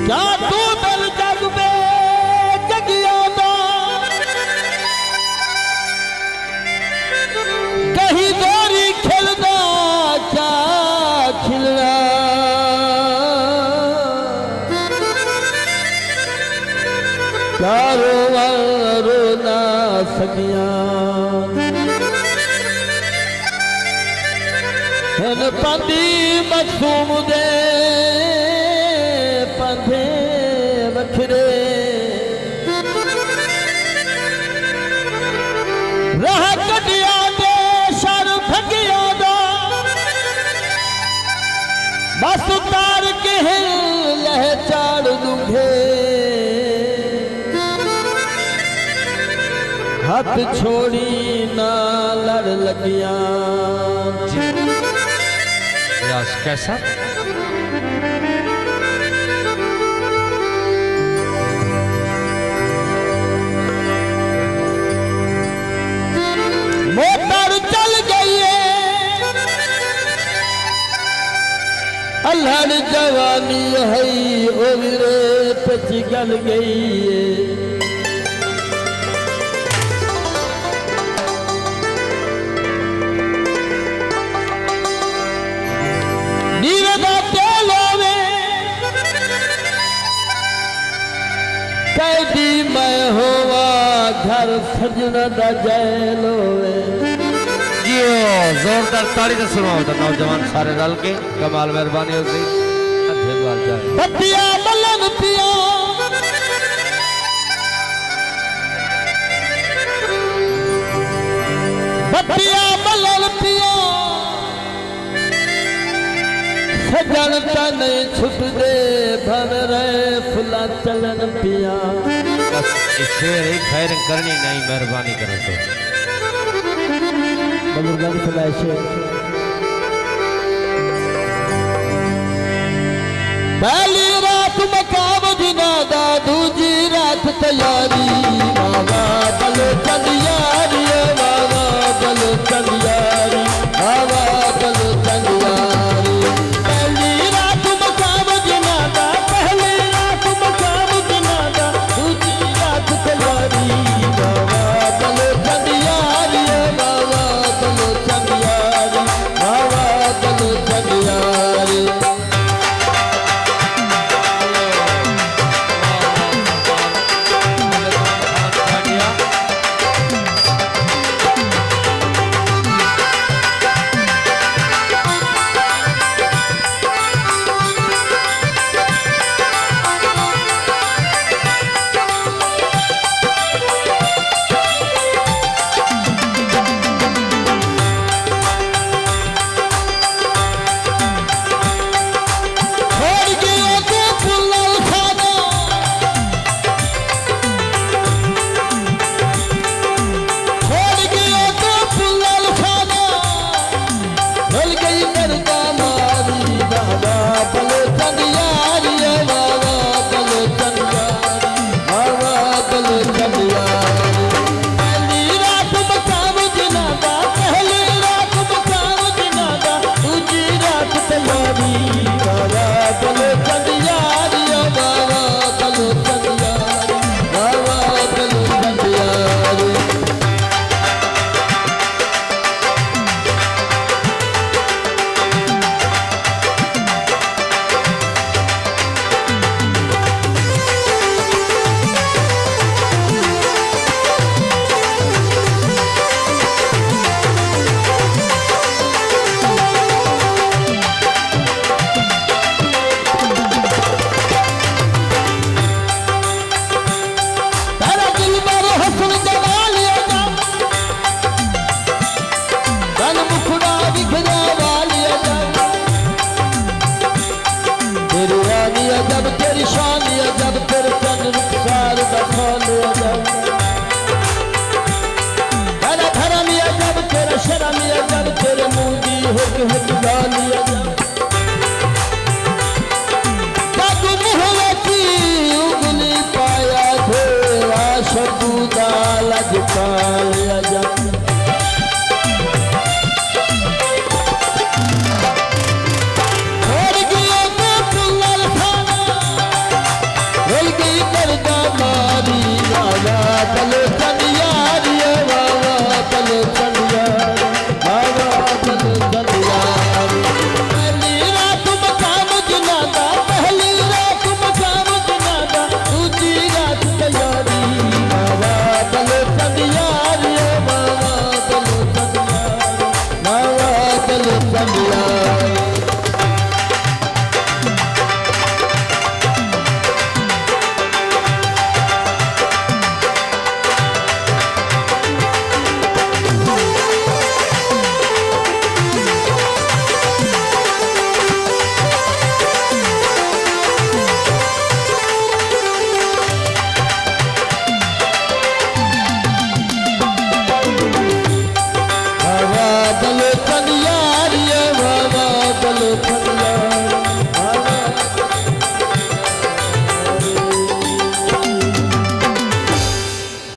क्या तू दिल जग में जगिया दा कहीं दोरी खिलना क्या खिलना चारो रोना सकिया पंदी मखसूम दे पंधे वखरे रह कटिया दे शर फकिया दा बस उतार के लह चाड़ दूंगे हाथ छोड़ी ना लड़ लगिया कैसा मोटर चल गई है अल्हड़ जवानी है ओ वीरे पच गल गई है कैदी मैं होवा घर सजना दा जैल होवे जोरदार ताली से सुनाओ तो नौजवान सारे रल के कमाल मेहरबानी होगी बतिया मलन पिया बतिया मलन पिया सजन तन छुट दे भवरे फुला चलन पिया बस शेर ही खैर करनी नहीं मेहरबानी करो तो बुजुर्गों फुला शेर पहली रात मकाम जिनादा दूजी रात तैयारी बाबा बल चंदियारी बाबा बल चंदियारी बाबा बल चंदियारी जब